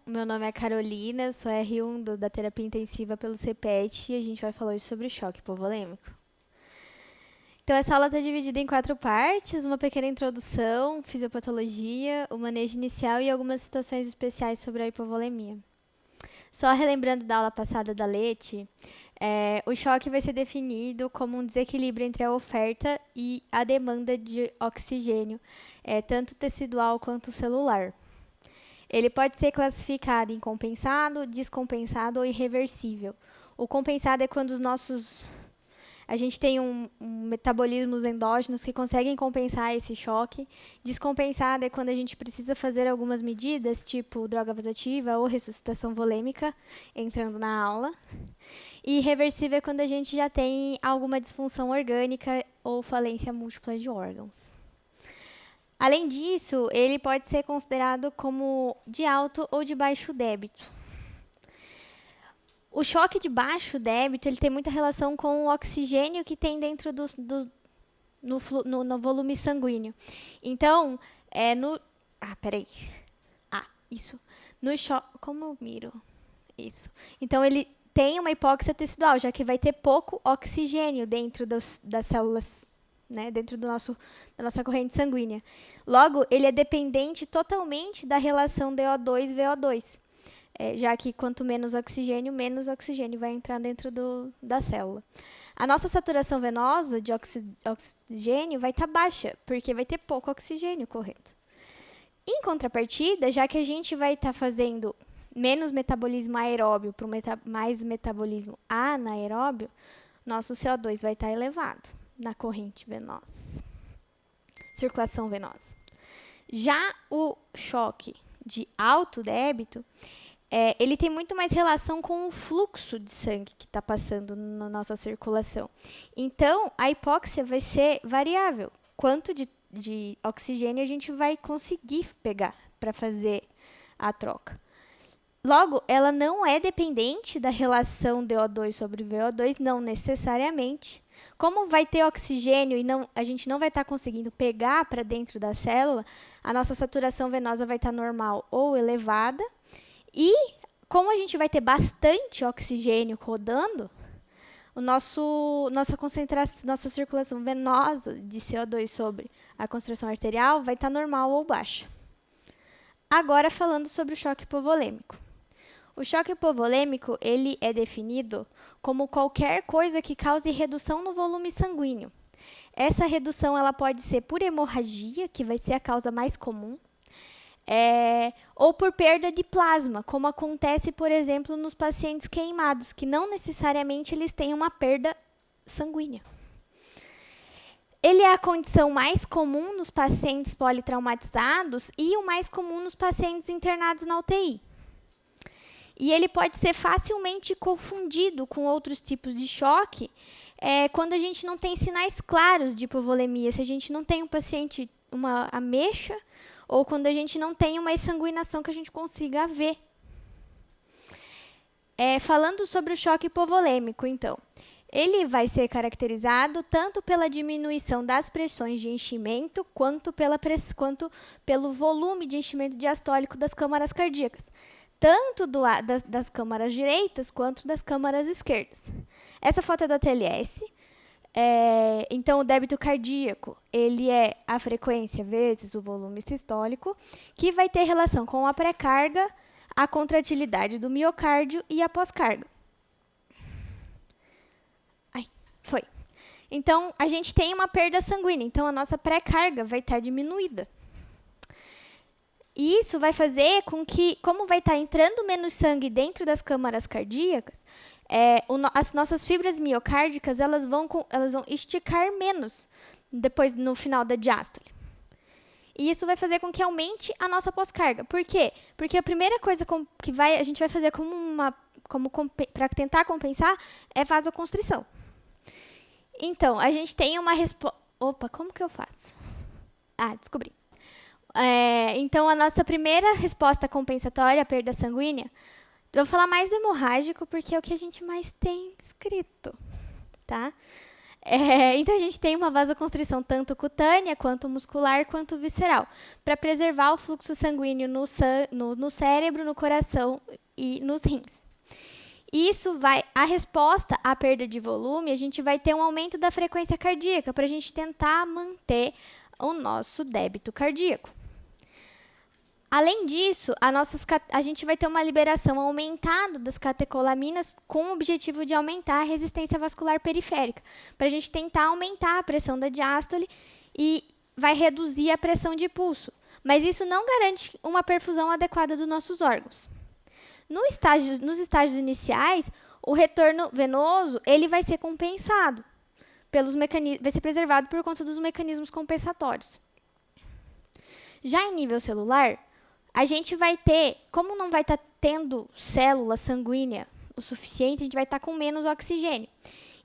Meu nome é Carolina, sou R1 da terapia intensiva pelo CPET e a gente vai falar hoje sobre o choque hipovolêmico. Então, essa aula está dividida em 4 partes: uma pequena introdução, fisiopatologia, o manejo inicial e algumas situações especiais sobre a hipovolemia. Só relembrando da aula passada da Leti, o choque vai ser definido como um desequilíbrio entre a oferta e a demanda de oxigênio, tanto tecidual quanto celular. Ele pode ser classificado em compensado, descompensado ou irreversível. O compensado é quando a gente tem metabolismos endógenos que conseguem compensar esse choque. Descompensado é quando a gente precisa fazer algumas medidas, tipo droga vasoativa ou ressuscitação volêmica, entrando na aula. E irreversível é quando a gente já tem alguma disfunção orgânica ou falência múltipla de órgãos. Além disso, ele pode ser considerado como de alto ou de baixo débito. O choque de baixo débito ele tem muita relação com o oxigênio que tem dentro no volume sanguíneo. Então, isso. No choque... Como eu miro? Isso. Então, ele tem uma hipóxia tecidual, já que vai ter pouco oxigênio dentro das células, né, dentro da nossa corrente sanguínea. Logo, ele é dependente totalmente da relação DO2-VO2, já que quanto menos oxigênio vai entrar dentro da célula. A nossa saturação venosa de oxigênio vai estar baixa, porque vai ter pouco oxigênio correndo. Em contrapartida, já que a gente vai estar fazendo menos metabolismo aeróbio para mais metabolismo anaeróbio, nosso CO2 vai estar elevado na corrente venosa, circulação venosa. Já o choque de alto débito, ele tem muito mais relação com o fluxo de sangue que está passando na nossa circulação. Então, a hipóxia vai ser variável. Quanto de oxigênio a gente vai conseguir pegar para fazer a troca. Logo, ela não é dependente da relação DO2 sobre VO2, não necessariamente. Como vai ter oxigênio e a gente não vai estar conseguindo pegar para dentro da célula, a nossa saturação venosa vai estar normal ou elevada. E como a gente vai ter bastante oxigênio rodando, nossa circulação venosa de CO2 sobre a concentração arterial vai estar normal ou baixa. Agora, falando sobre o choque hipovolêmico. O choque hipovolêmico ele é definido como qualquer coisa que cause redução no volume sanguíneo. Essa redução ela pode ser por hemorragia, que vai ser a causa mais comum, ou por perda de plasma, como acontece, por exemplo, nos pacientes queimados, que não necessariamente eles têm uma perda sanguínea. Ele é a condição mais comum nos pacientes politraumatizados e o mais comum nos pacientes internados na UTI. E ele pode ser facilmente confundido com outros tipos de choque quando a gente não tem sinais claros de hipovolemia, se a gente não tem um paciente, uma ameixa, ou quando a gente não tem uma exsanguinação que a gente consiga ver. Falando sobre o choque hipovolêmico, então, ele vai ser caracterizado tanto pela diminuição das pressões de enchimento, quanto pelo volume de enchimento diastólico das câmaras cardíacas, tanto das câmaras direitas, quanto das câmaras esquerdas. Essa foto é da TLS. Então, o débito cardíaco, ele é a frequência vezes o volume sistólico, que vai ter relação com a pré-carga, a contratilidade do miocárdio e a pós-carga. Então, a gente tem uma perda sanguínea, então a nossa pré-carga vai estar diminuída. E isso vai fazer com que, como vai estar entrando menos sangue dentro das câmaras cardíacas, as nossas fibras miocárdicas elas vão esticar menos depois no final da diástole. E isso vai fazer com que aumente a nossa pós-carga. Por quê? Porque a primeira coisa que a gente vai fazer para tentar compensar é vasoconstrição. Então, a gente tem uma resposta... Opa, como que eu faço? Descobri. Então, a nossa primeira resposta compensatória à perda sanguínea, eu vou falar mais do hemorrágico, porque é o que a gente mais tem escrito, tá? Então, a gente tem uma vasoconstrição tanto cutânea, quanto muscular, quanto visceral, para preservar o fluxo sanguíneo no cérebro, no coração e nos rins. A resposta à perda de volume, a gente vai ter um aumento da frequência cardíaca para a gente tentar manter o nosso débito cardíaco. Além disso, a gente vai ter uma liberação aumentada das catecolaminas com o objetivo de aumentar a resistência vascular periférica, para a gente tentar aumentar a pressão da diástole e vai reduzir a pressão de pulso. Mas isso não garante uma perfusão adequada dos nossos órgãos. Nos estágios iniciais, o retorno venoso ele vai ser compensado, vai ser preservado por conta dos mecanismos compensatórios. Já em nível celular, a gente vai ter, como não vai estar tendo célula sanguínea o suficiente, a gente vai estar com menos oxigênio.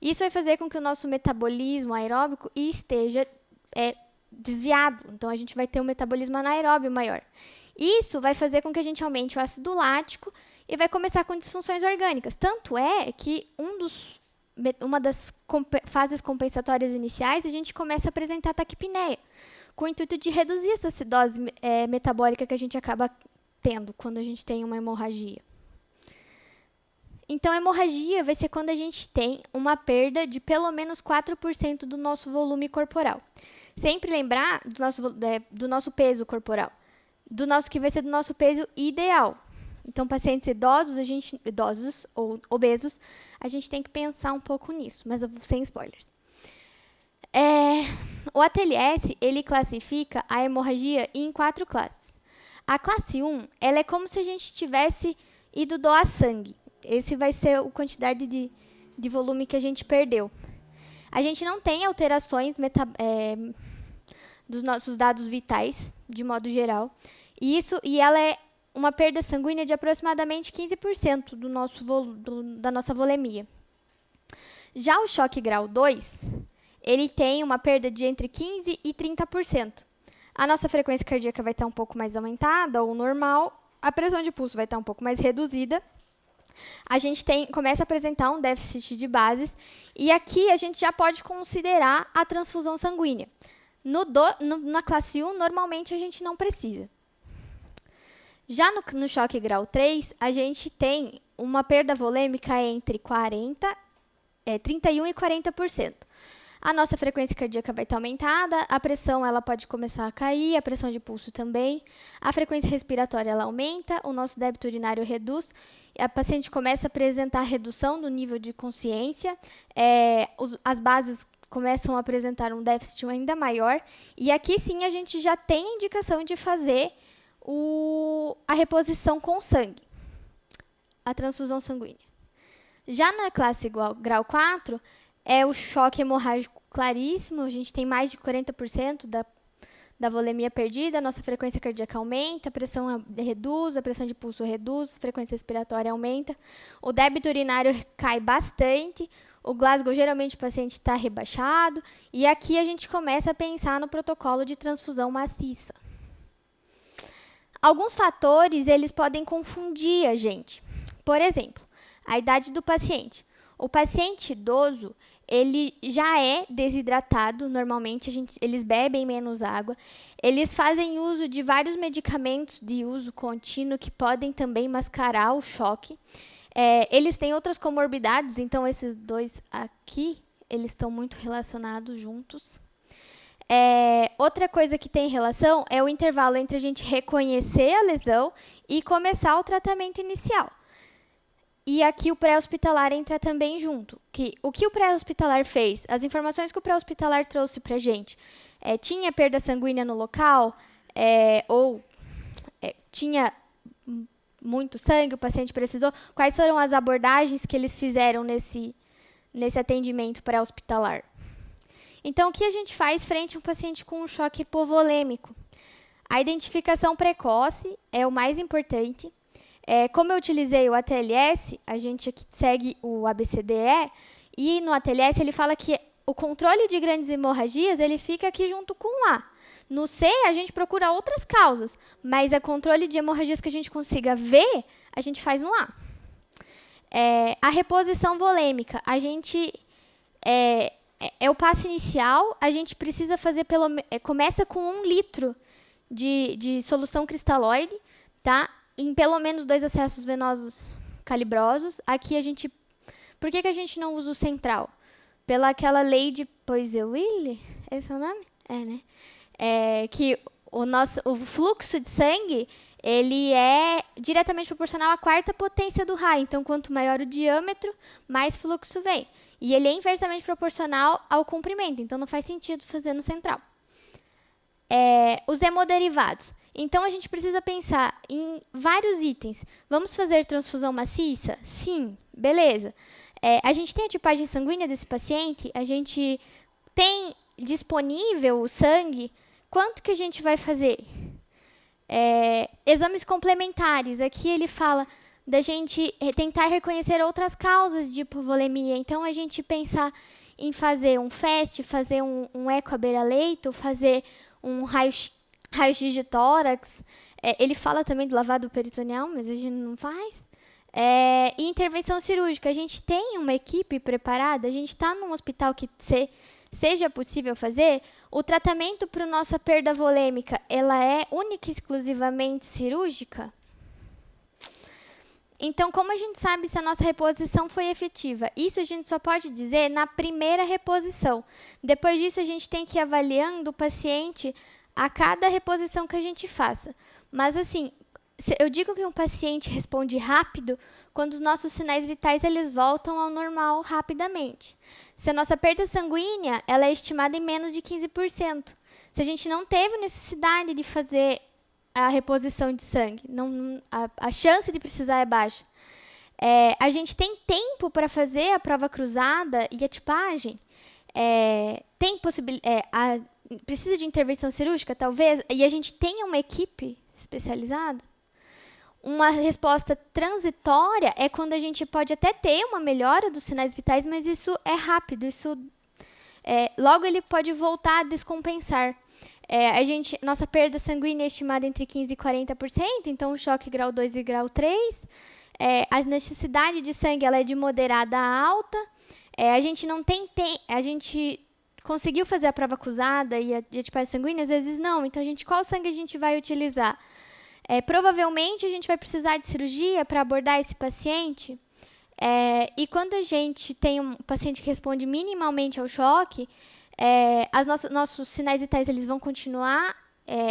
Isso vai fazer com que o nosso metabolismo aeróbico esteja desviado. Então, a gente vai ter um metabolismo anaeróbio maior. Isso vai fazer com que a gente aumente o ácido lático e vai começar com disfunções orgânicas. Tanto é que uma das fases compensatórias iniciais, a gente começa a apresentar taquipneia, com o intuito de reduzir essa acidose metabólica que a gente acaba tendo quando a gente tem uma hemorragia. Então, a hemorragia vai ser quando a gente tem uma perda de pelo menos 4% do nosso volume corporal. Sempre lembrar do nosso peso corporal, que vai ser do nosso peso ideal. Então, pacientes idosos ou obesos, a gente tem que pensar um pouco nisso, mas sem spoilers. O ATLS, ele classifica a hemorragia em 4 classes. A classe 1, ela é como se a gente tivesse ido doar sangue. Esse vai ser a quantidade de volume que a gente perdeu. A gente não tem alterações dos nossos dados vitais, de modo geral. E ela é uma perda sanguínea de aproximadamente 15% da nossa volemia. Já o choque grau 2, ele tem uma perda de entre 15% e 30%. A nossa frequência cardíaca vai estar um pouco mais aumentada, ou normal. A pressão de pulso vai estar um pouco mais reduzida. A gente começa a apresentar um déficit de bases. E aqui a gente já pode considerar a transfusão sanguínea. Na classe 1, normalmente a gente não precisa. Já no choque grau 3, a gente tem uma perda volêmica entre 31% e 40%. A nossa frequência cardíaca vai estar aumentada, a pressão ela pode começar a cair, a pressão de pulso também, a frequência respiratória ela aumenta, o nosso débito urinário reduz, a paciente começa a apresentar redução do nível de consciência, as bases começam a apresentar um déficit ainda maior, e aqui sim a gente já tem a indicação de fazer a reposição com sangue, a transfusão sanguínea. Já na classe grau 4, é o choque hemorrágico claríssimo, a gente tem mais de 40% da volemia perdida, a nossa frequência cardíaca aumenta, a pressão reduz, a pressão de pulso reduz, a frequência respiratória aumenta, o débito urinário cai bastante, o Glasgow geralmente o paciente está rebaixado, e aqui a gente começa a pensar no protocolo de transfusão maciça. Alguns fatores, eles podem confundir a gente. Por exemplo, a idade do paciente. O paciente idoso, ele já é desidratado, normalmente eles bebem menos água. Eles fazem uso de vários medicamentos de uso contínuo que podem também mascarar o choque. Eles têm outras comorbidades, então esses dois aqui, eles estão muito relacionados juntos. Outra coisa que tem relação é o intervalo entre a gente reconhecer a lesão e começar o tratamento inicial. E aqui o pré-hospitalar entra também junto. O que o pré-hospitalar fez? As informações que o pré-hospitalar trouxe para a gente. Tinha perda sanguínea no local? Tinha muito sangue, o paciente precisou? Quais foram as abordagens que eles fizeram nesse atendimento pré-hospitalar? Então, o que a gente faz frente a um paciente com um choque hipovolêmico? A identificação precoce é o mais importante. Como eu utilizei o ATLS, a gente aqui segue o ABCDE, e no ATLS ele fala que o controle de grandes hemorragias ele fica aqui junto com o A. No C, a gente procura outras causas, mas o controle de hemorragias que a gente consiga ver, a gente faz no A. A reposição volêmica, a gente é o passo inicial. A gente precisa fazer começa com 1 litro de solução cristalóide, tá? Em pelo menos 2 acessos venosos calibrosos. Aqui a gente... Por que a gente não usa o central? Pela aquela lei de Poiseuille, esse é o nome? Né? Que o fluxo de sangue, ele é diretamente proporcional à 4ª potência do raio. Então, quanto maior o diâmetro, mais fluxo vem. E ele é inversamente proporcional ao comprimento. Então, não faz sentido fazer no central. Os hemoderivados. Então, a gente precisa pensar em vários itens. Vamos fazer transfusão maciça? Sim, beleza. A gente tem a tipagem sanguínea desse paciente? A gente tem disponível o sangue? Quanto que a gente vai fazer? Exames complementares. Aqui ele fala da gente tentar reconhecer outras causas de hipovolemia. Então, a gente pensar em fazer um FAST, fazer um eco à beira-leito, fazer um raio-x de tórax. Ele fala também do lavado peritoneal, mas a gente não faz. E intervenção cirúrgica. A gente tem uma equipe preparada, a gente está num hospital que seja possível fazer. O tratamento para a nossa perda volêmica, ela é única e exclusivamente cirúrgica? Então, como a gente sabe se a nossa reposição foi efetiva? Isso a gente só pode dizer na primeira reposição. Depois disso, a gente tem que ir avaliando o paciente a cada reposição que a gente faça. Mas, assim, eu digo que um paciente responde rápido quando os nossos sinais vitais eles voltam ao normal rapidamente. Se a nossa perda sanguínea ela é estimada em menos de 15%. Se a gente não teve necessidade de fazer a reposição de sangue, a chance de precisar é baixa. A gente tem tempo para fazer a prova cruzada e a tipagem. Precisa de intervenção cirúrgica, talvez, e a gente tenha uma equipe especializada. Uma resposta transitória é quando a gente pode até ter uma melhora dos sinais vitais, mas isso é rápido, logo ele pode voltar a descompensar. Nossa perda sanguínea é estimada entre 15% e 40%, então o choque grau 2 e grau 3. A necessidade de sangue ela é de moderada a alta. A gente não a gente conseguiu fazer a prova cruzada e a tipagem sanguínea? Às vezes não. Então, qual sangue a gente vai utilizar? Provavelmente, a gente vai precisar de cirurgia para abordar esse paciente. E quando a gente tem um paciente que responde minimamente ao choque, nossos sinais vitais eles vão continuar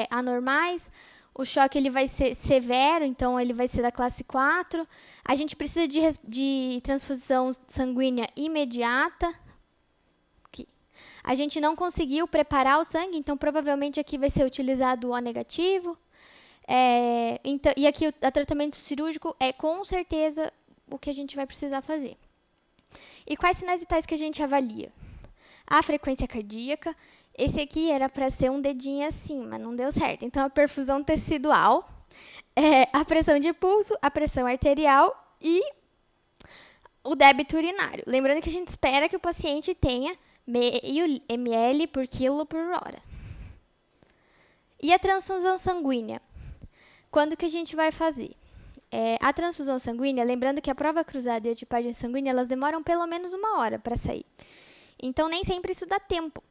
anormais. O choque ele vai ser severo, então ele vai ser da classe 4. A gente precisa de transfusão sanguínea imediata. Aqui. A gente não conseguiu preparar o sangue, então provavelmente aqui vai ser utilizado o O negativo. Então, e aqui o tratamento cirúrgico é com certeza o que a gente vai precisar fazer. E quais sinais vitais que a gente avalia? A frequência cardíaca. Esse aqui era para ser um dedinho assim, mas não deu certo. Então, a perfusão tecidual, a pressão de pulso, a pressão arterial e o débito urinário. Lembrando que a gente espera que o paciente tenha meio ml por quilo por hora. E a transfusão sanguínea? Quando que a gente vai fazer? A transfusão sanguínea, lembrando que a prova cruzada e a tipagem sanguínea, elas demoram pelo menos 1 hora para sair. Então, nem sempre isso dá tempo.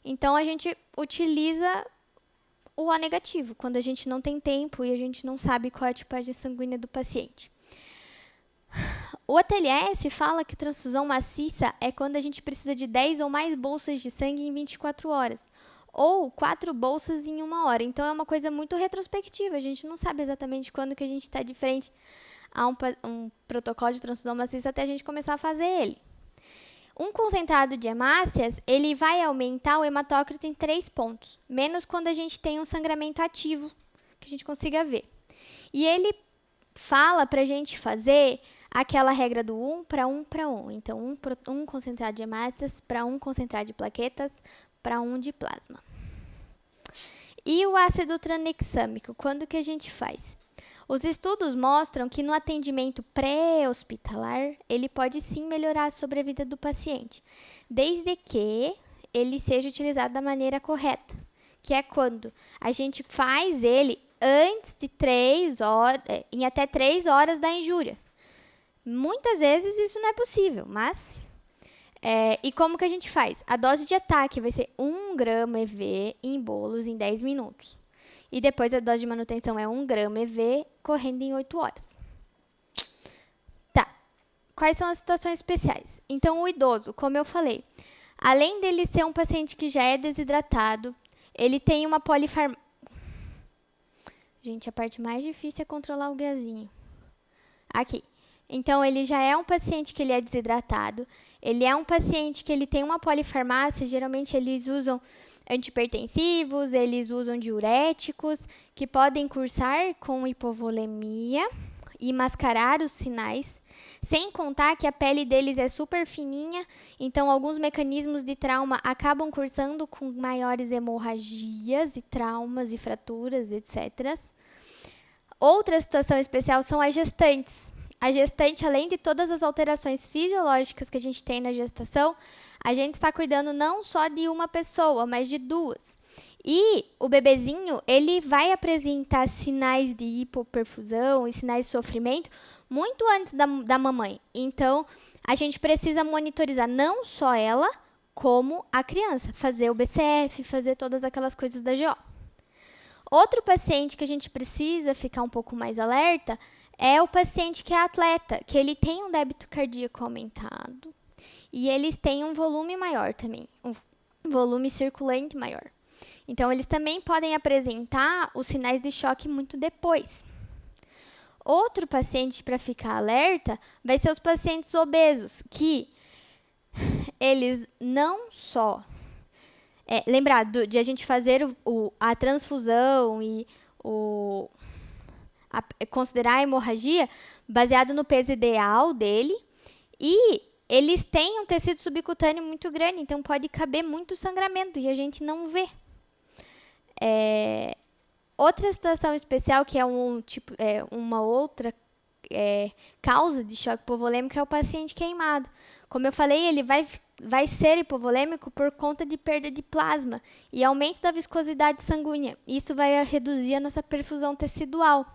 Então, a gente utiliza o O negativo, quando a gente não tem tempo e a gente não sabe qual é a tipagem sanguínea do paciente. O ATLS fala que transfusão maciça é quando a gente precisa de 10 ou mais bolsas de sangue em 24 horas. Ou 4 bolsas em 1 hora. Então, é uma coisa muito retrospectiva. A gente não sabe exatamente quando que a gente está de frente a um protocolo de transfusão maciça até a gente começar a fazer ele. Um concentrado de hemácias, ele vai aumentar o hematócrito em 3 pontos. Menos quando a gente tem um sangramento ativo, que a gente consiga ver. E ele fala para a gente fazer aquela regra do 1 para 1 para 1. Então, um concentrado de hemácias para 1 concentrado de plaquetas para 1 de plasma. E o ácido tranexâmico, quando que a gente faz? Os estudos mostram que no atendimento pré-hospitalar, ele pode sim melhorar a sobrevida do paciente, desde que ele seja utilizado da maneira correta, que é quando a gente faz ele antes de 3 horas, em até 3 horas da injúria. Muitas vezes isso não é possível, mas E como que a gente faz? A dose de ataque vai ser 1 grama EV em bolos em 10 minutos. E depois a dose de manutenção é 1 grama EV correndo em 8 horas. Tá. Quais são as situações especiais? Então, o idoso, como eu falei, além dele ser um paciente que já é desidratado, ele tem uma polifarmácia. Gente, a parte mais difícil é controlar o gazinho. Aqui. Então, ele já é um paciente que ele é desidratado. Ele é um paciente que ele tem uma polifarmácia. Geralmente, eles usam antihipertensivos, eles usam diuréticos, que podem cursar com hipovolemia e mascarar os sinais. Sem contar que a pele deles é super fininha, então alguns mecanismos de trauma acabam cursando com maiores hemorragias e traumas e fraturas, etc. Outra situação especial são as gestantes. A gestante, além de todas as alterações fisiológicas que a gente tem na gestação, a gente está cuidando não só de uma pessoa, mas de 2. E o bebezinho, ele vai apresentar sinais de hipoperfusão e sinais de sofrimento muito antes da mamãe. Então, a gente precisa monitorizar não só ela, como a criança. Fazer o BCF, fazer todas aquelas coisas da GO. Outro paciente que a gente precisa ficar um pouco mais alerta é o paciente que é atleta, que ele tem um débito cardíaco aumentado e eles têm um volume maior também, um volume circulante maior. Então, eles também podem apresentar os sinais de choque muito depois. Outro paciente para ficar alerta vai ser os pacientes obesos, que eles não só... lembrar de a gente fazer a transfusão e considerar a hemorragia baseado no peso ideal dele. E eles têm um tecido subcutâneo muito grande, então pode caber muito sangramento e a gente não vê. Outra situação especial, que é uma outra causa de choque hipovolêmico, é o paciente queimado. Como eu falei, ele vai ser hipovolêmico por conta de perda de plasma e aumento da viscosidade sanguínea. Isso vai reduzir a nossa perfusão tecidual.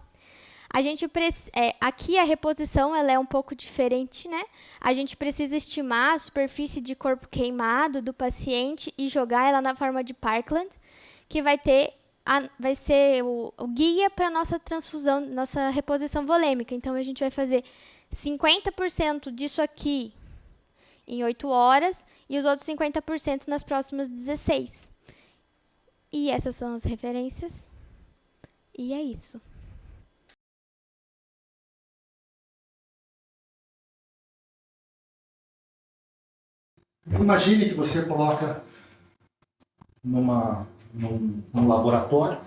Aqui a reposição ela é um pouco diferente, né? A gente precisa estimar a superfície de corpo queimado do paciente e jogar ela na forma de Parkland, que vai ser o guia para a nossa transfusão, nossa reposição volêmica. Então, a gente vai fazer 50% disso aqui em 8 horas e os outros 50% nas próximas 16. E essas são as referências. E é isso. Imagine que você coloca num laboratório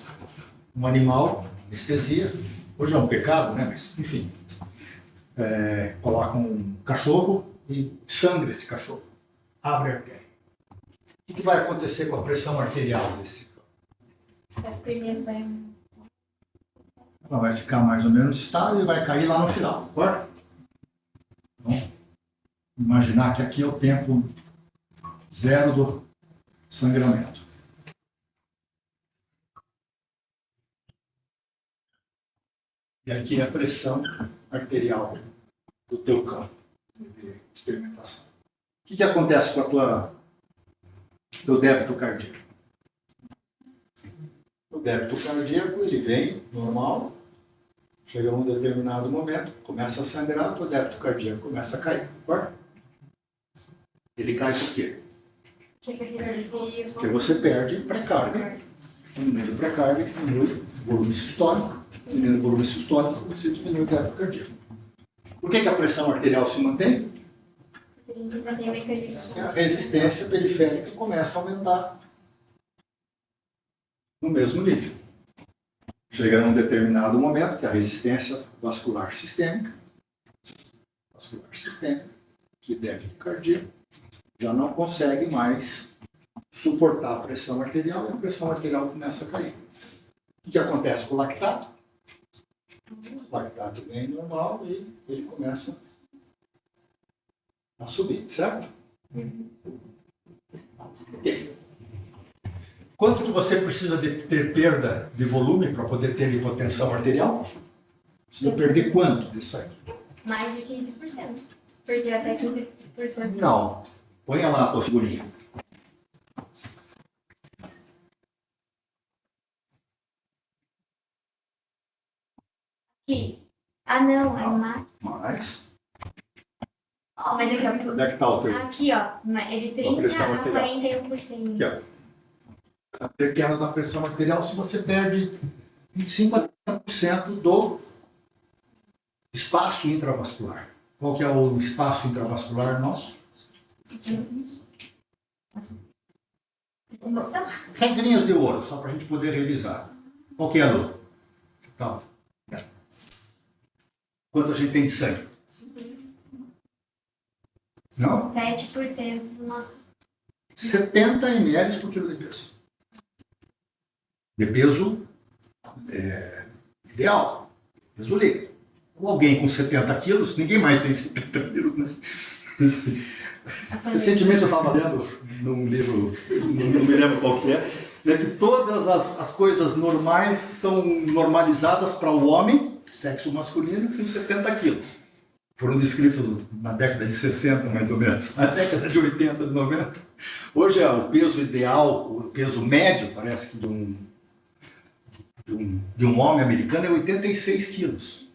um animal, anestesia. Hoje é um pecado, né? Mas, enfim. Coloca um cachorro e sangra esse cachorro. Abre a artéria. O que vai acontecer com a pressão arterial desse? Ela vai ficar mais ou menos estável e vai cair lá no final, concorda? Então, imaginar que aqui é o tempo zero do sangramento. E aqui é a pressão arterial do teu campo de experimentação. O que acontece com teu débito cardíaco? O débito cardíaco, ele vem normal, chega a um determinado momento, começa a sangrar, o teu débito cardíaco começa a cair, concorda? Ele cai por quê? Porque você perde pré-carga. Diminui a pré-carga, diminui o volume sistólico. Diminuindo o volume sistólico, você diminui o débito cardíaco. Por que a pressão arterial se mantém? A resistência periférica começa a aumentar no mesmo nível. Chega a um determinado momento que a resistência vascular sistêmica, que débito cardíaco, já não consegue mais suportar a pressão arterial e a pressão arterial começa a cair. O que acontece com o lactato? O lactato vem normal e ele começa a subir, certo? Ok. Quanto que você precisa ter perda de volume para poder ter hipotensão arterial? Precisa perder quanto disso aqui? Mais de 15%. Porque até 15%. Não. Ponha lá a tua figurinha. Aqui. Ah, não, é mais. Mais. Mas aqui, ó. Onde é que está o teu? Aqui, ó. É de 30 a 41%. Aqui, ó. A pequena da pressão arterial, se você perde 25 a 30% do espaço intravascular. Qual que é o espaço intravascular nosso? Regrinhas de ouro, só para a gente poder revisar. Qual que é, Lu? Calma. Quanto a gente tem de sangue? Não? 7% do nosso. 70 ml por quilo de peso. De peso ideal. Peso líquido. Com alguém com 70 quilos, ninguém mais tem 70 quilos, né? Recentemente eu estava lendo num livro, não me lembro qual que é, né, que todas as coisas normais são normalizadas para o homem, sexo masculino, com 70 quilos. Foram descritos na década de 60, mais ou menos, na década de 80, de 90. Hoje é o peso ideal, o peso médio, parece que de um homem americano é 86 quilos.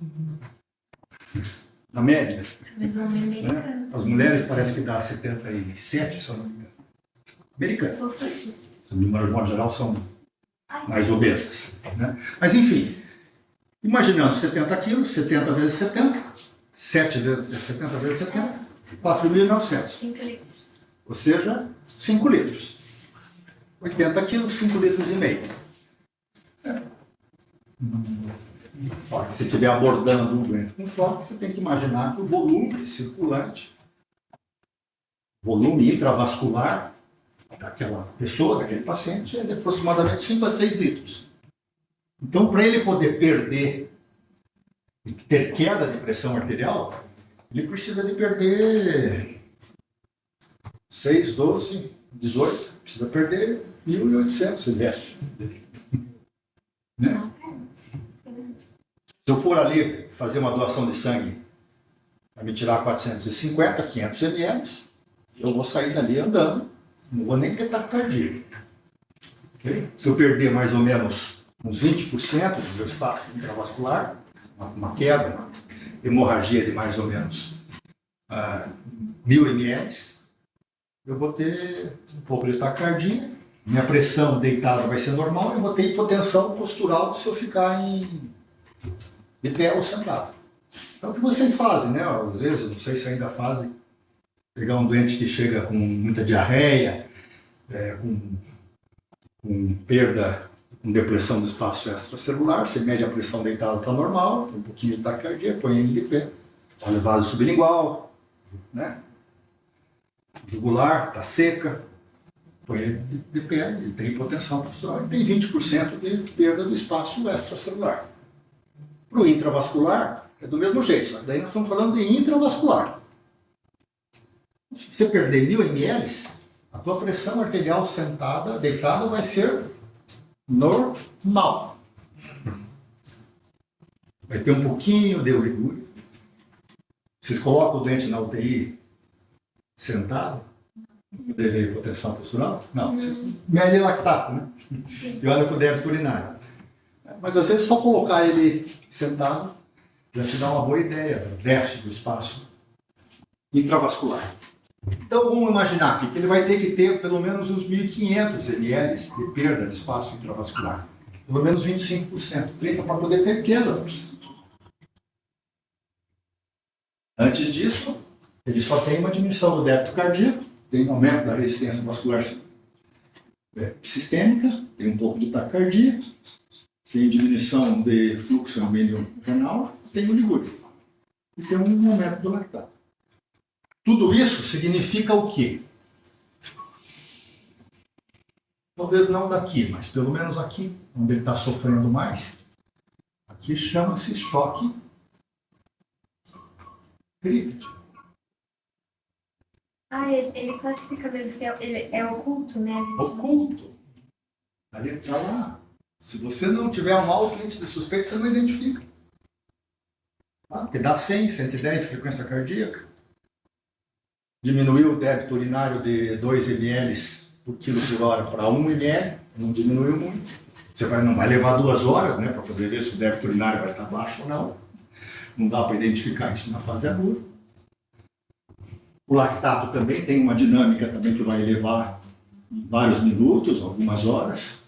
Na média. Mas o homem americano. Né? As mulheres parece que dá 77, se eu não me engano. Americano. Os números, de modo geral, são mais obesas. Né? Mas, enfim, imaginando 70 quilos, 70 vezes 70, 7 vezes 70 vezes 70, 4.900. 5 litros. Ou seja, 5 litros. 80 quilos, 5 litros e meio. Olha, se estiver abordando um doente com toque, você tem que imaginar que o volume circulante, volume intravascular daquela pessoa, daquele paciente, é de aproximadamente 5 a 6 litros. Então, para ele poder perder e ter queda de pressão arterial, ele precisa de perder 6, 12, 18, precisa perder 1.800 ml. Né? Se eu for ali fazer uma doação de sangue para me tirar 450, 500 ml, eu vou sair dali andando, não vou nem ter taquicardia. Okay? Se eu perder mais ou menos uns 20% do meu espaço intravascular, uma queda, uma hemorragia de mais ou menos 1.000 ml, eu vou ter um pouco de taquicardia, minha pressão deitada vai ser normal, eu vou ter hipotensão postural se eu ficar de pé ou sentado. Então, o que vocês fazem, né? Às vezes, não sei se ainda fazem, pegar um doente que chega com muita diarreia, com perda, com depressão do espaço extracelular, você mede a pressão deitada, está normal, tem um pouquinho de taquicardia, põe ele de pé. Olha o vaso sublingual, né? Jugular, está seca, põe ele de pé, ele tem hipotensão postural, ele tem 20% de perda do espaço extracelular. Para o intravascular, é do mesmo jeito, só que daí nós estamos falando de intravascular. Se você perder 1.000 ml, a tua pressão arterial sentada, deitada, vai ser normal. Vai ter um pouquinho de oligúria. Vocês colocam o doente na UTI sentado? Deve hipotensão postural? Não, vocês medem lactato, né? E olha para o débito urinário. Mas às vezes só colocar ele sentado já te dá uma boa ideia do déficit do espaço intravascular. Então vamos imaginar aqui que ele vai ter que ter pelo menos uns 1.500 ml de perda de espaço intravascular. Pelo menos 25%, 30% para poder ter queda. Antes disso, ele só tem uma diminuição do débito cardíaco, tem um aumento da resistência vascular sistêmica, tem um pouco de taquicardia, tem diminuição de fluxo sanguíneo renal, tem oligúria. E tem um aumento do lactato. Tudo isso significa o quê? Talvez não daqui, mas pelo menos aqui, onde ele está sofrendo mais, aqui chama-se choque períptico. Ele classifica mesmo que ele é oculto, né? Oculto. Ali está lá. Se você não tiver um alto índice de suspeita, você não identifica. Porque dá 100, 110 frequência cardíaca. Diminuiu o débito urinário de 2 ml por quilo por hora para 1 ml, não diminuiu muito. Você não vai levar 2 horas, né, para poder ver se o débito urinário vai estar baixo ou não. Não dá para identificar isso na fase aguda. O lactato também tem uma dinâmica também que vai levar vários minutos, algumas horas.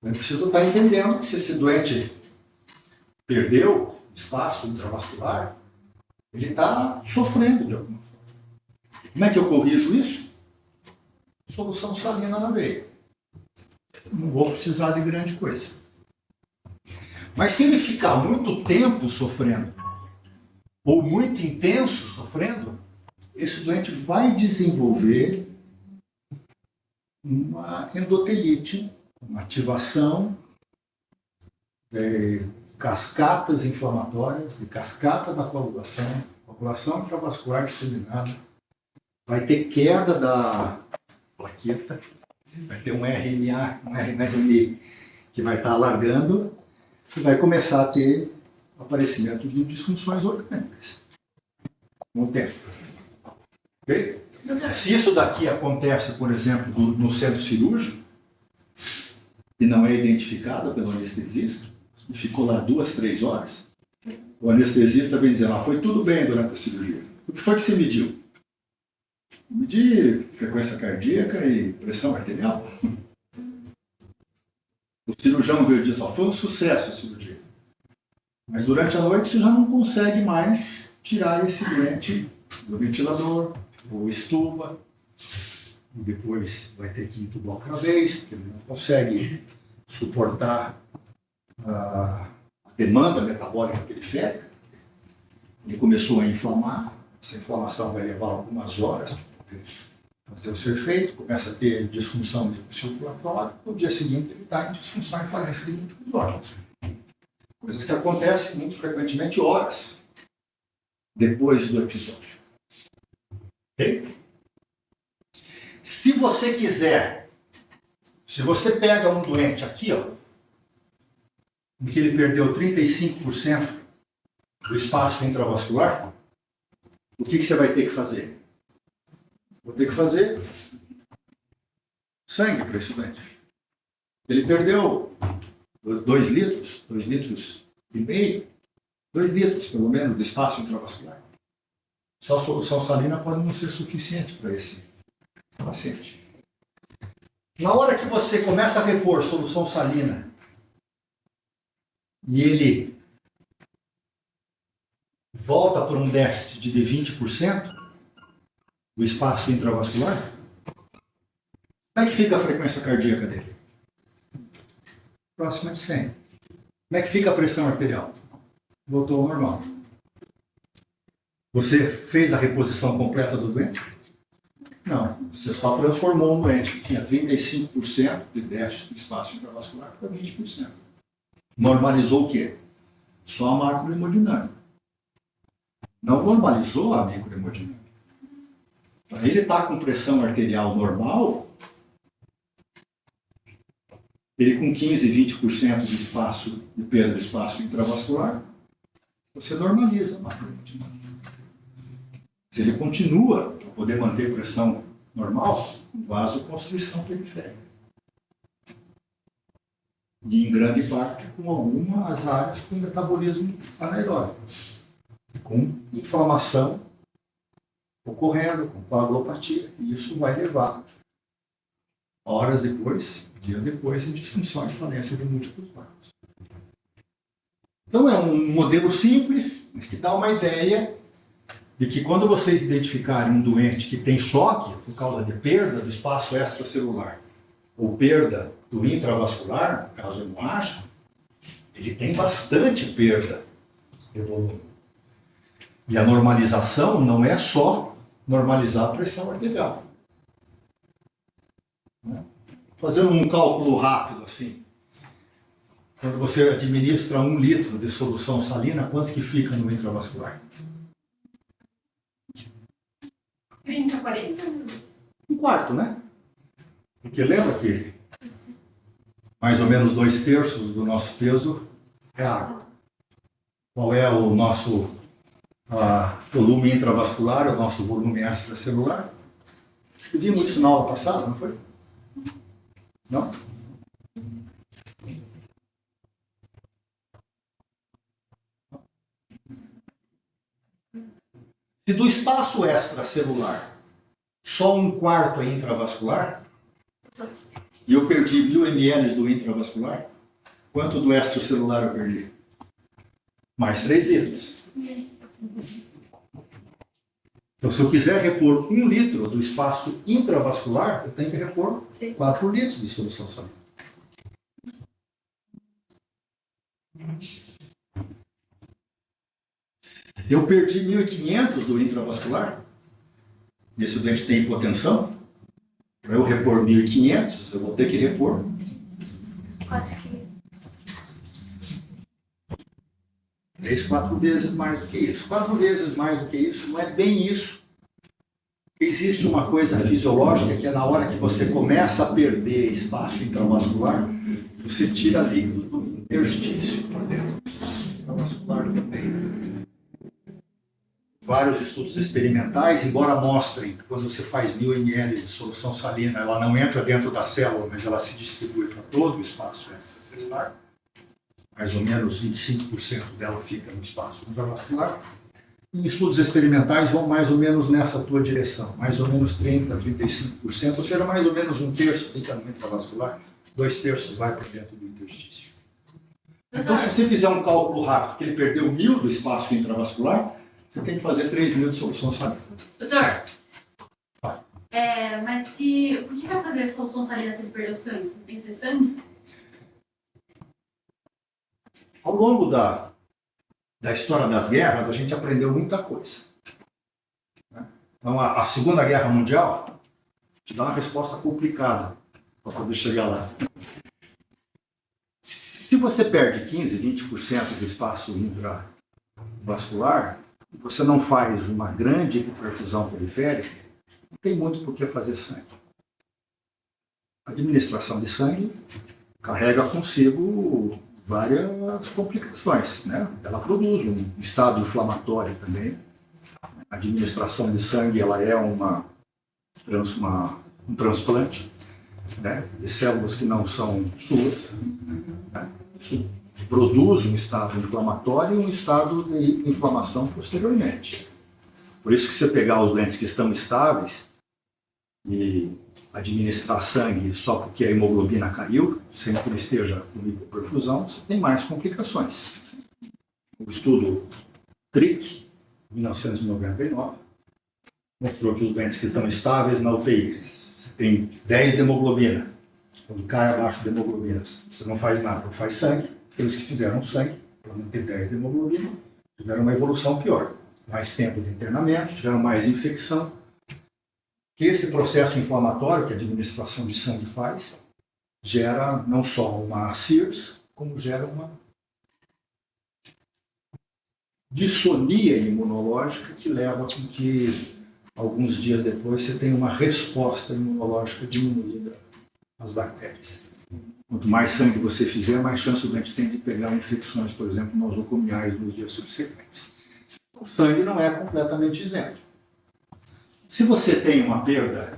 Eu preciso estar entendendo que se esse doente perdeu espaço intravascular, ele está sofrendo de alguma forma. Como é que eu corrijo isso? Solução salina na veia. Não vou precisar de grande coisa. Mas se ele ficar muito tempo sofrendo, ou muito intenso sofrendo, esse doente vai desenvolver uma endotelite, uma ativação de cascatas inflamatórias, de cascata da coagulação intravascular disseminada, vai ter queda da plaqueta, vai ter um RNA, um RNA que vai estar alargando e vai começar a ter aparecimento de disfunções orgânicas com o tempo. Okay? Se isso daqui acontece, por exemplo, no centro cirúrgico, e não é identificado pelo anestesista, e ficou lá 2, 3 horas, o anestesista vem dizer, foi tudo bem durante a cirurgia. O que foi que você mediu? Medi frequência cardíaca e pressão arterial. O cirurgião veio dizer, foi um sucesso a cirurgia. Mas durante a noite você já não consegue mais tirar esse doente do ventilador, ou estuba, e depois vai ter que entubar outra vez, porque ele não consegue suportar a demanda metabólica periférica. Ele começou a inflamar, essa inflamação vai levar algumas horas para fazer o ser feito, começa a ter disfunção circulatória, no dia seguinte ele está em disfunção e falência de múltiplos órgãos. Coisas que acontecem muito frequentemente horas depois do episódio. Ok? Se você quiser, se você pega um doente aqui, em que ele perdeu 35% do espaço intravascular, o que você vai ter que fazer? Vou ter que fazer sangue para esse doente. Ele perdeu 2 litros, 2 litros e meio, 2 litros pelo menos de espaço intravascular. Só a solução salina pode não ser suficiente para esse paciente. Na hora que você começa a repor solução salina e ele volta por um déficit de 20% do espaço intravascular, como é que fica a frequência cardíaca dele? Próxima de 100. Como é que fica a pressão arterial? Voltou ao normal. Você fez a reposição completa do doente? Não, você só transformou um doente que tinha 35% de déficit de espaço intravascular para 20%. Normalizou o quê? Só a macrohemodinâmica. Não normalizou a microhemodinâmica. Para ele estar com pressão arterial normal, ele com 15, 20% de espaço, de perda de espaço intravascular, você normaliza a macrohemodinâmica. Se ele continua para poder manter pressão normal, vasoconstrição periférica. E em grande parte com algumas áreas com metabolismo anaeróbico, com inflamação ocorrendo, com coagulopatia. E isso vai levar horas depois, dia depois, a disfunção e falência de múltiplos órgãos. Então é um modelo simples, mas que dá uma ideia de que quando vocês identificarem um doente que tem choque por causa de perda do espaço extracelular ou perda do intravascular, no caso hemorrágico, ele tem bastante perda de volume. E a normalização não é só normalizar a pressão arterial. Fazendo um cálculo rápido assim, quando você administra 1 litro de solução salina, quanto que fica no intravascular? 30, 40? 1/4, né? Porque lembra que mais ou menos 2/3 do nosso peso é água. Qual é o nosso volume intravascular é o nosso volume extracelular. Vimos isso na aula passada, não foi? Não? Se do espaço extracelular só um quarto é intravascular, e eu perdi 1000 ml do intravascular, quanto do extracelular eu perdi? Mais 3 litros. Então, se eu quiser repor 1 litro do espaço intravascular, eu tenho que repor 4 litros de solução salina. Eu perdi 1500 do intravascular, e esse doente tem hipotensão. Para eu repor 1500, eu vou ter que repor 3, 4 vezes mais do que isso. 4 vezes mais do que isso não é bem isso. Existe uma coisa fisiológica que é na hora que você começa a perder espaço intravascular, você tira líquido do interstício para dentro do espaço intravascular também. Vários estudos experimentais, embora mostrem que quando você faz 1000 ml de solução salina, ela não entra dentro da célula, mas ela se distribui para todo o espaço extracelular. Mais ou menos 25% dela fica no espaço intravascular. Em estudos experimentais vão mais ou menos nessa tua direção, mais ou menos 30%, 35%, ou seja, mais ou menos 1/3 fica no intravascular, 2/3 vai para dentro do interstício. Então, se você fizer um cálculo rápido, que ele perdeu 1000 do espaço intravascular, você tem que fazer 3.000 de solução salina. Doutor, mas por que vai fazer a solução salina se ele perdeu sangue? Tem que ser sangue? Ao longo da história das guerras, a gente aprendeu muita coisa. Então, a Segunda Guerra Mundial te dá uma resposta complicada para poder chegar lá. Se você perde 15, 20% do espaço intravascular, você não faz uma grande perfusão periférica, não tem muito por que fazer sangue. A administração de sangue carrega consigo várias complicações, né? Ela produz um estado inflamatório também. A administração de sangue ela é um transplante, né? De células que não são suas, né? Isso produz um estado inflamatório e um estado de inflamação posteriormente. Por isso que se você pegar os doentes que estão estáveis e administrar sangue só porque a hemoglobina caiu, sem que ele esteja com hipoperfusão, você tem mais complicações. O estudo TRIC, 1999, mostrou que os doentes que estão estáveis na UTI, você tem 10 de hemoglobina, quando cai abaixo de hemoglobina, você não faz nada, não faz sangue. Aqueles que fizeram sangue, para manter 10 de hemoglobina, tiveram uma evolução pior. Mais tempo de internamento, tiveram mais infecção. Que esse processo inflamatório que a administração de sangue faz, gera não só uma CIRS, como gera uma dissonia imunológica que leva a que, alguns dias depois, você tenha uma resposta imunológica diminuída às bactérias. Quanto mais sangue você fizer, mais chance o doente tem de pegar infecções, por exemplo, nosocomiais nos dias subsequentes. O sangue não é completamente isento. Se você tem uma perda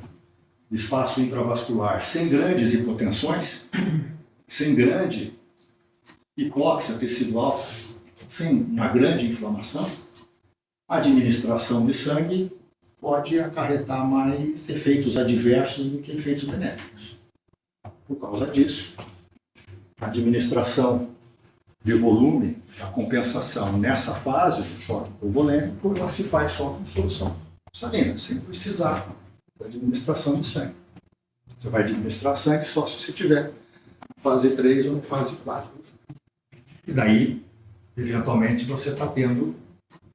de espaço intravascular sem grandes hipotensões, sem grande hipóxia tecidual, sem uma grande inflamação, a administração de sangue pode acarretar mais efeitos adversos do que efeitos benéficos. Por causa disso, a administração de volume, a compensação nessa fase do choque hipovolêmico, ela se faz só com solução salina, sem precisar da administração de sangue. Você vai administrar sangue só se você tiver fase 3 ou fase 4. E daí, eventualmente, você está tendo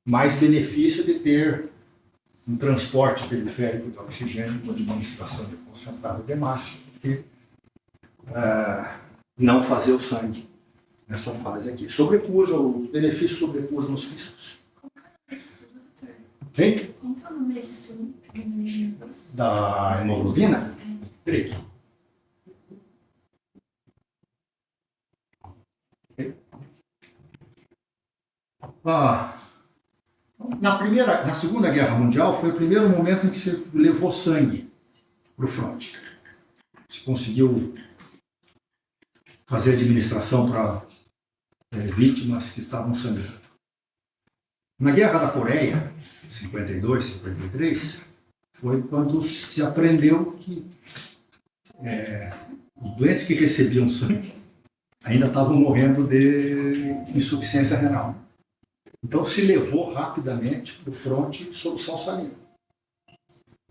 mais benefício de ter um transporte periférico de oxigênio com administração de concentrado de massa, que não fazer o sangue nessa fase aqui. Sobrepuja, o benefício sobrepuja nos riscos. Hein? Como que é o nome desse estudo? Da hemoglobina? TRIC. Na Segunda Guerra Mundial foi o primeiro momento em que se levou sangue para o fronte. Se conseguiu fazer administração para vítimas que estavam sangrando. Na Guerra da Coreia, 52, 53, foi quando se aprendeu que os doentes que recebiam sangue ainda estavam morrendo de insuficiência renal. Então se levou rapidamente para o fronte solução salina.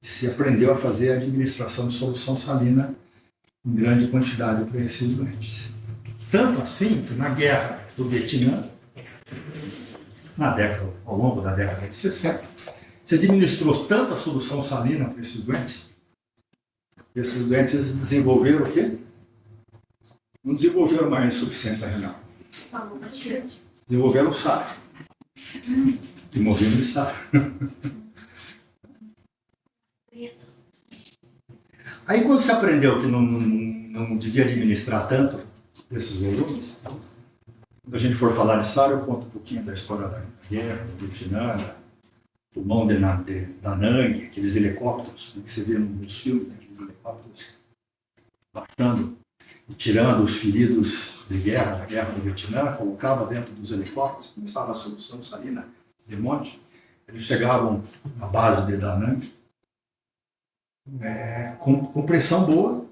Se aprendeu a fazer a administração de solução salina em grande quantidade para esses doentes. Tanto assim que na Guerra do Vietnã, ao longo da década de 60, se administrou tanta solução salina para esses doentes desenvolveram o quê? Não desenvolveram mais insuficiência renal. Desenvolveram o SAR. E morreram de SAR. Aí quando se aprendeu que não devia administrar tanto esses volumes, quando a gente for falar de SAR, eu conto um pouquinho da história da guerra, do Vietnã, do Mont de Da Nang, aqueles helicópteros que você vê nos filmes, aqueles helicópteros baixando e tirando os feridos de guerra, da guerra do Vietnã, colocava dentro dos helicópteros, começava a solução salina de monte, eles chegavam à base de Da Nang, com pressão boa,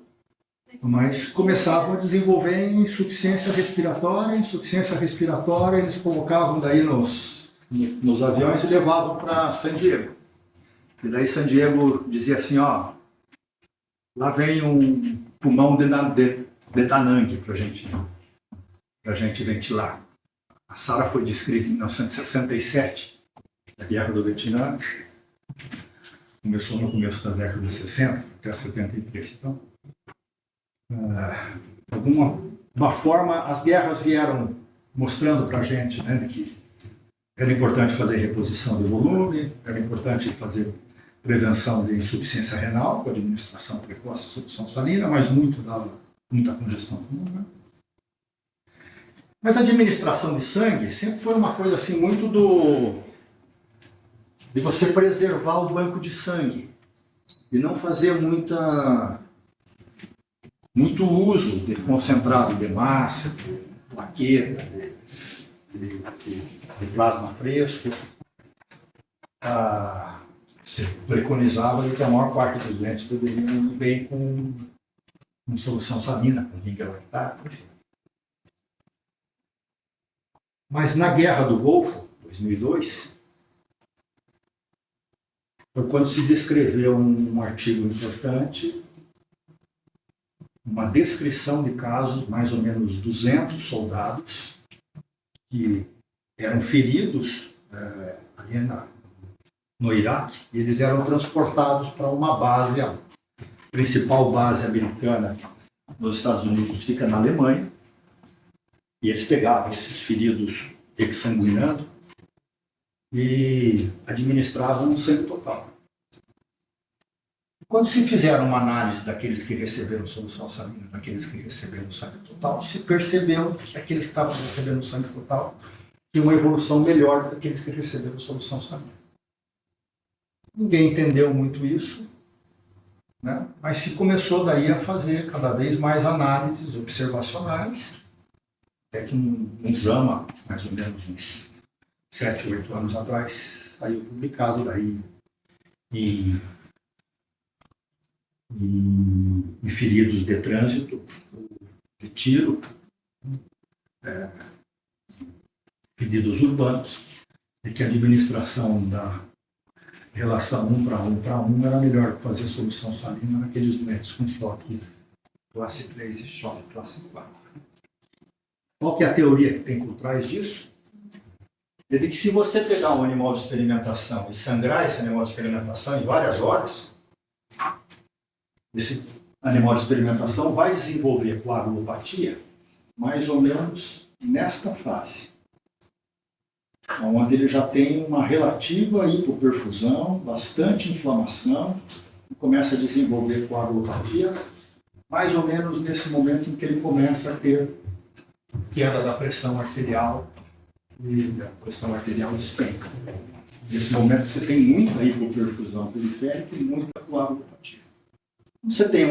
mas começavam a desenvolver insuficiência respiratória, eles colocavam daí nos aviões e levavam para San Diego. E daí San Diego dizia assim, ó, lá vem um pulmão de Da Nang para a gente ventilar. A SARA foi descrita em 1967, a Guerra do Vietnã, começou no começo da década de 60 até 73. Então, de alguma forma, as guerras vieram mostrando para a gente, né, que era importante fazer reposição de volume, era importante fazer prevenção de insuficiência renal, com administração precoce de solução salina, mas dava muita congestão pulmonar. Mas a administração de sangue sempre foi uma coisa assim muito de você preservar o banco de sangue e não fazer muito uso de concentrado de massa, de plaqueta, de plasma fresco. Se preconizava que a maior parte dos doentes poderiam ir bem com solução salina, com vinca lactato. Mas na Guerra do Golfo, 2002, foi quando se descreveu um artigo importante, uma descrição de casos, mais ou menos 200 soldados que eram feridos ali no Iraque, e eles eram transportados para uma base, a principal base americana nos Estados Unidos fica na Alemanha, e eles pegavam esses feridos exsanguinando e administravam um sangue total. Quando se fizeram uma análise daqueles que receberam solução salina, daqueles que receberam sangue total, se percebeu que aqueles que estavam recebendo sangue total tinham uma evolução melhor do que aqueles que receberam solução salina. Ninguém entendeu muito isso, né? Mas se começou daí a fazer cada vez mais análises observacionais, até que um JAMA, mais ou menos uns 7, 8 anos atrás, saiu publicado daí em feridos de trânsito, de tiro, feridos urbanos, e que a administração da relação 1 para 1 era melhor que fazer solução salina naqueles doentes com choque classe 3 e choque classe 4. Qual que é a teoria que tem por trás disso? É de que se você pegar um animal de experimentação e sangrar esse animal de experimentação em várias horas, esse animal de experimentação vai desenvolver coagulopatia mais ou menos nesta fase, onde ele já tem uma relativa hipoperfusão, bastante inflamação, e começa a desenvolver coagulopatia, mais ou menos nesse momento em que ele começa a ter queda da pressão arterial e a pressão arterial despenca. Nesse momento você tem muita hipoperfusão periférica e muita coagulopatia. Você tem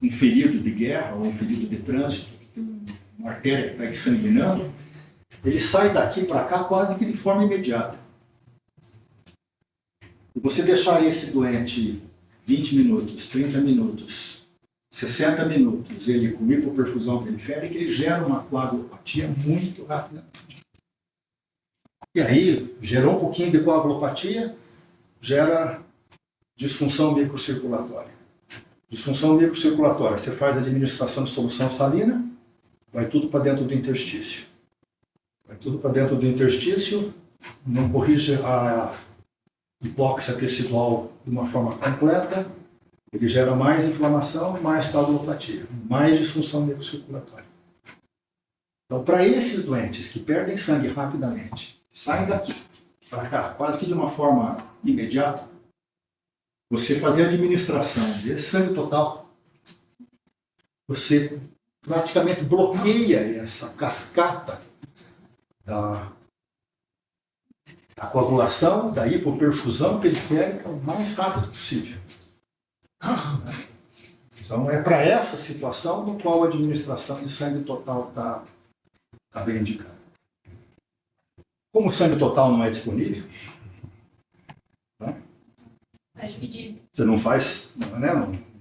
um ferido de guerra ou um ferido de trânsito, que tem uma artéria que está sanguinando, ele sai daqui para cá quase que de forma imediata. E você deixar esse doente 20 minutos, 30 minutos, 60 minutos, ele com hipoperfusão periférica, ele gera uma coagulopatia muito rapidamente. E aí, gerou um pouquinho de coagulopatia, gera disfunção microcirculatória. Disfunção microcirculatória, você faz a administração de solução salina, vai tudo para dentro do interstício. Vai tudo para dentro do interstício, não corrige a hipóxia tecidual de uma forma completa, ele gera mais inflamação, mais coagulopatia, mais disfunção microcirculatória. Então, para esses doentes que perdem sangue rapidamente, saem daqui para cá, quase que de uma forma imediata, você fazer a administração desse sangue total, você praticamente bloqueia essa cascata da coagulação, da hipoperfusão periférica o mais rápido possível. Então, é para essa situação no qual a administração de sangue total está bem indicada. Como o sangue total não é disponível, né? Faz pedido. Você não faz, né?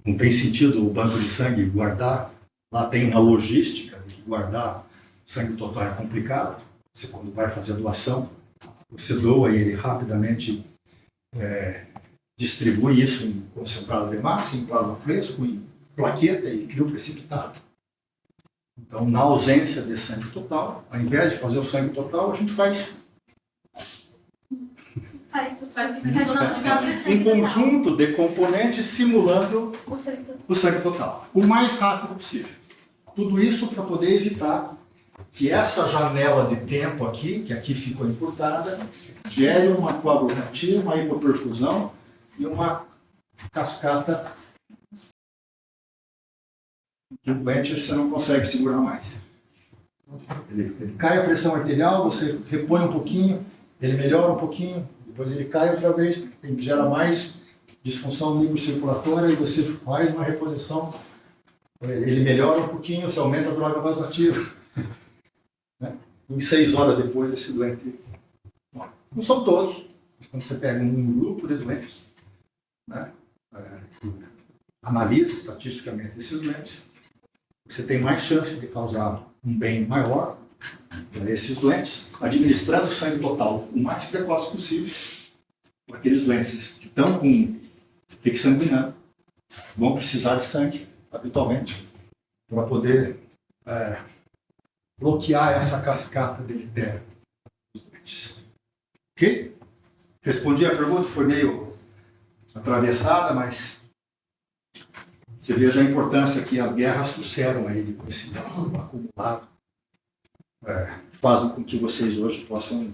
Não tem sentido o banco de sangue guardar. Lá tem uma logística de guardar sangue total é complicado. Você, quando vai fazer a doação, você doa e ele rapidamente distribui isso em concentrado de massa, em plasma fresco, em plaqueta e crio precipitado. Então, na ausência de sangue total, ao invés de fazer o sangue total, a gente faz um conjunto de componentes simulando o sangue total, o mais rápido possível. Tudo isso para poder evitar que essa janela de tempo aqui, que aqui ficou encurtada, gere uma coagulopatia, uma hipoperfusão e uma cascata que o doente você não consegue segurar mais. Ele cai a pressão arterial, você repõe um pouquinho, ele melhora um pouquinho, depois ele cai outra vez, gera mais disfunção microcirculatória e você faz uma reposição, ele melhora um pouquinho, você aumenta a droga vasoativa. Né? Em 6 horas depois, esse doente... Não são todos, mas quando você pega um grupo de doentes, né? Analisa estatisticamente esses doentes, você tem mais chance de causar um bem maior para esses doentes, administrando sangue total o mais precoce possível. Aqueles doentes que estão com pico sanguíneo vão precisar de sangue, habitualmente, para poder bloquear essa cascata deletéria dos doentes. Ok? Respondi a pergunta, foi meio atravessada, mas você veja a importância que as guerras trouxeram aí de conhecimento acumulado. Fazem com que vocês hoje possam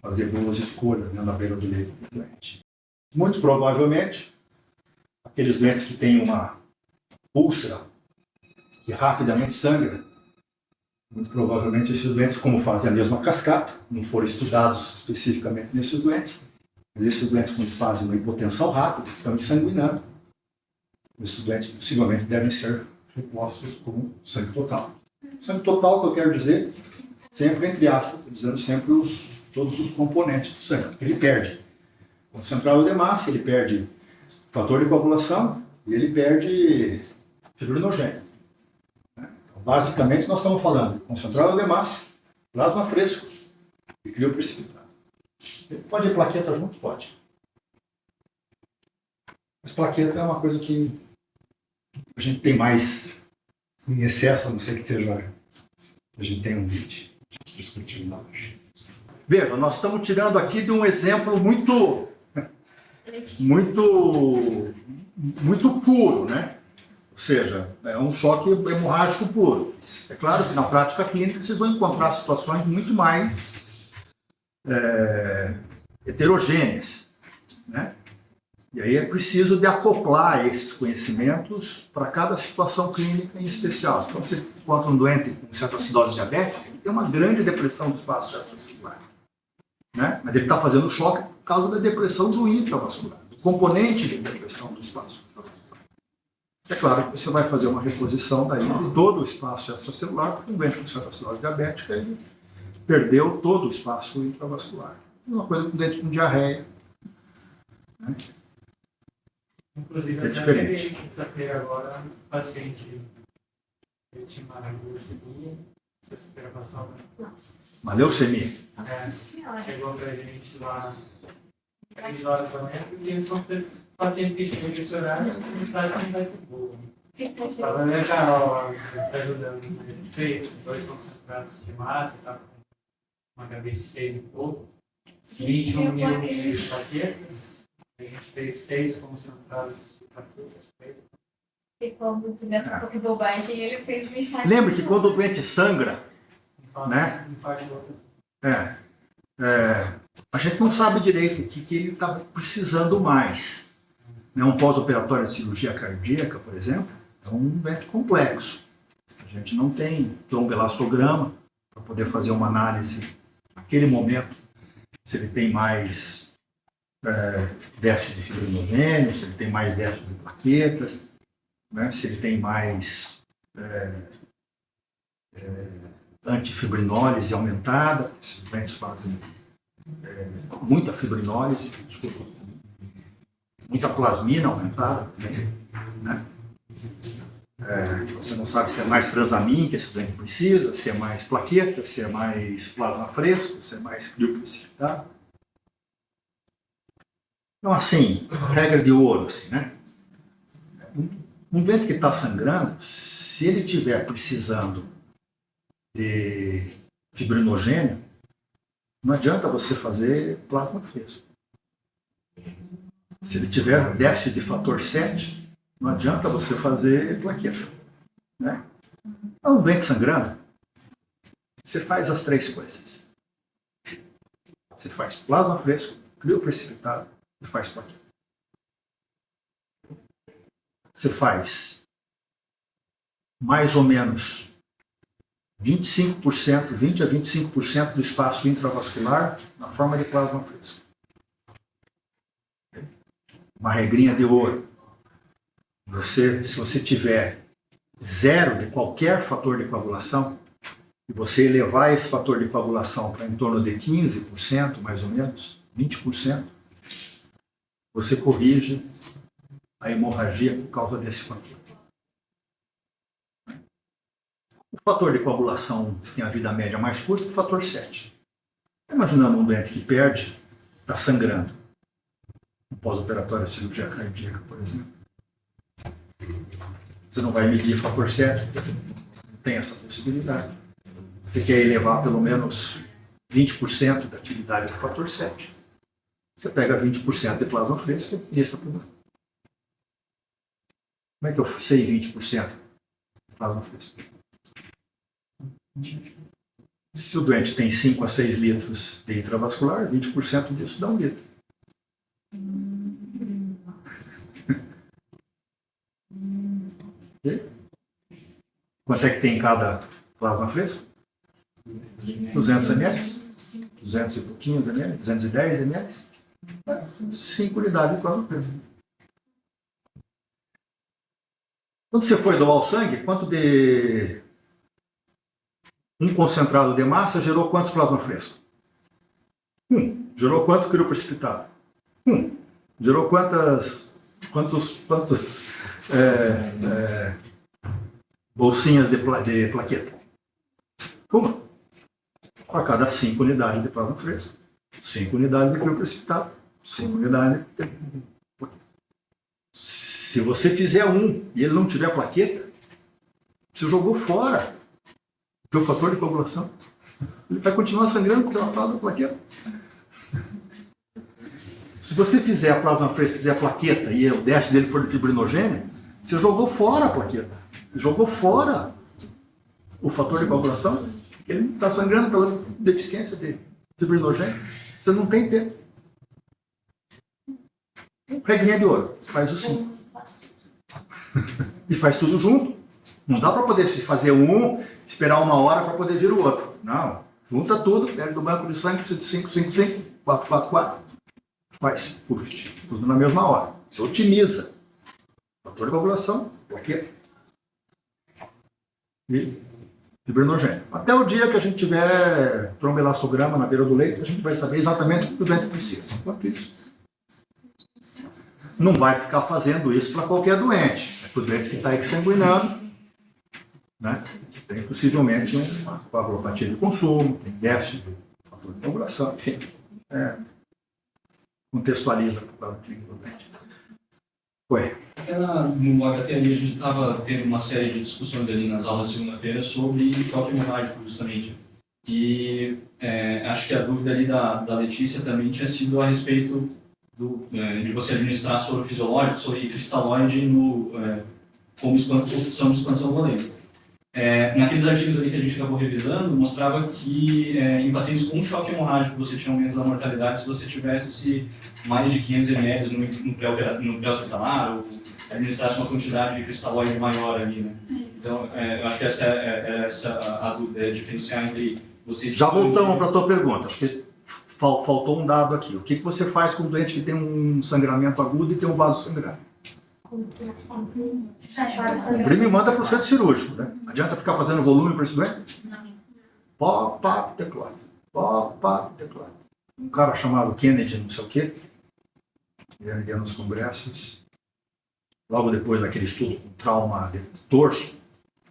fazer boas escolhas, né, na beira do leito do doente. Muito provavelmente, aqueles doentes que têm uma úlcera que rapidamente sangra, muito provavelmente esses doentes, como fazem a mesma cascata, não foram estudados especificamente nesses doentes, mas esses doentes, quando fazem uma hipotensão rápida, estão ensanguinando. Esses doentes possivelmente devem ser repostos com sangue total. Sangue total, que eu quero dizer, sempre entre aspas, dizendo sempre todos os componentes do sangue. Ele perde concentrado de massa, ele perde fator de coagulação e ele perde fibrinogênio. Então, basicamente, nós estamos falando de concentrado de massa, plasma fresco e crio precipitado. Ele pode ir plaqueta junto? Pode. Mas plaqueta é uma coisa que a gente tem mais em excesso, a não ser que seja a gente tem um vídeo discutindo hoje. Veja, nós estamos tirando aqui de um exemplo muito puro, né? Ou seja, é um choque hemorrágico puro. É claro que na prática clínica vocês vão encontrar situações muito mais heterogêneas, né? E aí é preciso de acoplar esses conhecimentos para cada situação clínica em especial. Então, você encontra um doente com cetoacidose diabética, ele tem uma grande depressão do espaço extracelular, né? Mas ele está fazendo choque por causa da depressão do intravascular, do componente de depressão do espaço intravascular. É claro que você vai fazer uma reposição daí de todo o espaço extracelular, porque um doente com cetoacidose diabética, ele perdeu todo o espaço intravascular. Uma coisa com doente com diarreia, né? Inclusive, É eu já diferente. peguei sexta-feira agora um paciente que tinha uma leucemia, sexta-feira passada. Uma leucemia. Chegou pra gente lá 3 horas da manhã, porque eles são pacientes que chegam nesse horário, a gente sabe que não vai ser boa. Estava a Carol se ajudando. A gente fez 2 concentrados de massa, tá com uma HB de 6 e pouco, 21 mil de plaquetas. A gente fez 6 concentrados de plaquetas. E como desgraça, pouco bobagem, ele fez mensagem. Lembre que quando o doente sangra, né? A gente não sabe direito o que ele está precisando mais. Né? Um pós-operatório de cirurgia cardíaca, por exemplo, é um doente complexo. A gente não tem tromboelastograma para poder fazer uma análise naquele momento, se ele tem mais déficit de fibrinogênio, se ele tem mais déficit de plaquetas, né? Se ele tem mais antifibrinólise aumentada, esses doentes fazem muita fibrinólise, desculpa, muita plasmina aumentada também, né? Você não sabe se é mais transamin que esse doente precisa, se é mais plaqueta, se é mais plasma fresco, se é mais crio precipitado. Então, assim, regra de ouro, assim, né? Um doente que está sangrando, se ele estiver precisando de fibrinogênio, não adianta você fazer plasma fresco. Se ele tiver déficit de fator 7, não adianta você fazer plaqueta, né? Então, um doente sangrando, você faz as 3 coisas. Você faz plasma fresco, crioprecipitado e faz plaqueta. Você faz mais ou menos 25%, 20 a 25% do espaço intravascular na forma de plasma fresco. Uma regrinha de ouro. Se você tiver 0 de qualquer fator de coagulação, e você elevar esse fator de coagulação para em torno de 15%, mais ou menos, 20%, você corrige a hemorragia por causa desse fator. O fator de coagulação que tem a vida média mais curta é o fator 7. Imaginando um doente que perde, está sangrando, um pós-operatório de cirurgia cardíaca, por exemplo. Você não vai medir fator 7, não tem essa possibilidade. Você quer elevar pelo menos 20% da atividade do fator 7. Você pega 20% de plasma fresco e essa por lá. Como é que eu sei 20% de plasma fresco? Se o doente tem 5 a 6 litros de intravascular, 20% disso dá 1 litro. Quanto é que tem em cada plasma fresco? 200 ml? 200 e pouquinhos ml? 210 ml? 5 unidades de plasma fresco. Quando você foi doar o sangue, quanto de um concentrado de massa gerou quantos plasma fresco? Gerou quanto crioprecipitado? Gerou quantos bolsinhas de plaqueta? Uma. A cada 5 unidades de plasma fresco, 5 unidades de crioprecipitado, 5 unidades de... Se você fizer e ele não tiver plaqueta, você jogou fora o teu fator de coagulação. Ele vai continuar sangrando porque ela fala da plaqueta. Se você fizer a plasma fresca, fizer a plaqueta e o déficit dele for de fibrinogênio, você jogou fora a plaqueta. Jogou fora o fator de coagulação, porque ele está sangrando pela deficiência de fibrinogênio. Você não tem tempo. Regrinha de ouro. Faz o sim. E faz tudo junto. Não dá para poder fazer um, esperar 1 hora para poder vir o outro. Não. Junta tudo, pega do banco de sangue, 5, 5, 5, 4, 4, 4. Faz, tudo na mesma hora. Você otimiza. Fator de coagulação, aqui. E fibrinogênio. Até o dia que a gente tiver tromboelastograma na beira do leito, a gente vai saber exatamente o que o doente precisa. Enquanto isso, não vai ficar fazendo isso para qualquer doente. É para o doente que está exsanguinando, né? Tem possivelmente uma coagulopatia de consumo, tem déficit de fator de coagulação, enfim. Contextualiza para o clínico do doente. Oi. No HT ali a gente teve uma série de discussões ali nas aulas de segunda-feira sobre choque hemorrágico, justamente. E acho que a dúvida ali da Letícia também tinha sido a respeito de você administrar soro fisiológico, soro cristalóide como opção de expansão valente. Naqueles artigos ali que a gente acabou revisando, mostrava que em pacientes com choque hemorrágico você tinha aumento da mortalidade se você tivesse mais de 500 ml no pré-hospitalar ou administrasse uma quantidade de cristalóide maior ali, né? Então, eu acho que essa é a dúvida, diferenciar entre vocês... Já voltamos para a tua pergunta. Acho que faltou um dado aqui. O que você faz com um doente que tem um sangramento agudo e tem um vaso sangrando? Imprime e manda para o centro cirúrgico, né? Adianta ficar fazendo volume para esse doente? Pó, papo, teclado. Pó, papo, teclado. Um cara chamado Kennedy, não sei o quê, ele ia nos congressos, logo depois daquele estudo com trauma de torso,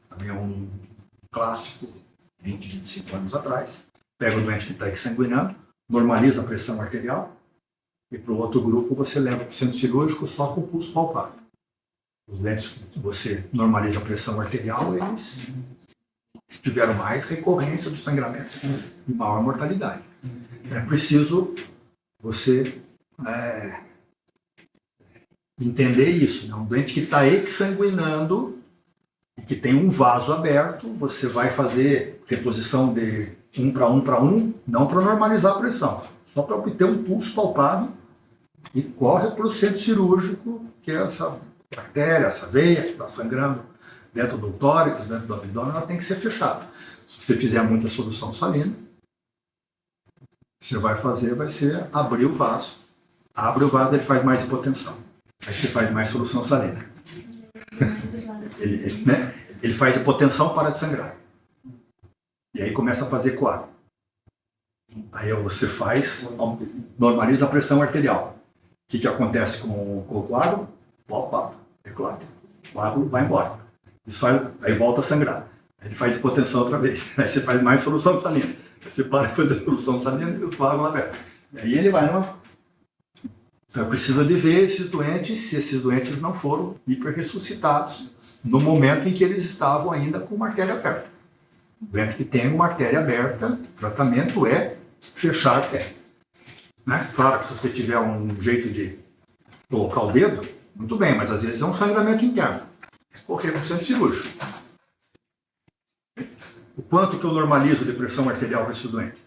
também é um clássico, 20, 25 anos atrás, pega o doente que está exsanguinando, normaliza a pressão arterial, e para o outro grupo você leva para o centro cirúrgico só com o pulso palpável. Os doentes que você normaliza a pressão arterial, eles tiveram mais recorrência do sangramento e maior mortalidade. É preciso você entender isso. Né? Um doente que está exsanguinando e que tem um vaso aberto, você vai fazer reposição de 1 para 1 para 1, não para normalizar a pressão, só para obter um pulso palpável e corre para o centro cirúrgico, que é essa bactéria, essa veia que está sangrando dentro do tórax, dentro do abdômen, ela tem que ser fechada. Se você fizer muita solução salina, você vai ser abrir o vaso. Abre o vaso, ele faz mais hipotensão. Aí você faz mais solução salina. Ele faz hipotensão, para de sangrar. E aí começa a fazer coágulo. Aí você normaliza a pressão arterial. O que acontece com o coágulo? Pó, declata. O coágulo vai embora. Aí volta a sangrar. Aí ele faz hipotensão outra vez. Aí você faz mais solução salina. Aí você para de fazer solução salina e o coágulo aberto. E aí ele vai Então precisa de ver esses doentes, se esses doentes não foram hiperressuscitados no momento em que eles estavam ainda com uma artéria aberta. O doente que tem uma artéria aberta, o tratamento é fechar a artéria. Né? Claro que se você tiver um jeito de colocar o dedo, muito bem, mas às vezes é um sangramento interno. É correr para o centro cirúrgico. O quanto que eu normalizo de pressão arterial para esse doente?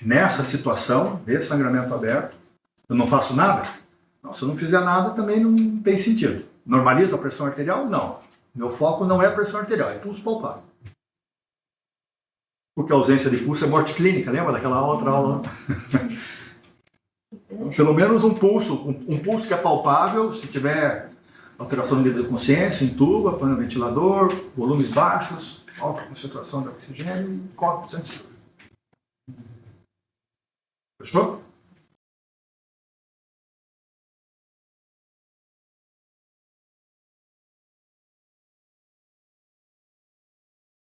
Nessa situação de sangramento aberto, eu não faço nada? Não, se eu não fizer nada, também não tem sentido. Normaliza a pressão arterial? Não. Meu foco não é a pressão arterial, é pulso palpável. Porque a ausência de pulso é morte clínica, lembra daquela outra aula? Pelo menos um pulso que é palpável, se tiver alteração do nível de consciência, intuba, põe no ventilador, volumes baixos, alta concentração de oxigênio e corre para o centro cirúrgico. Fechou?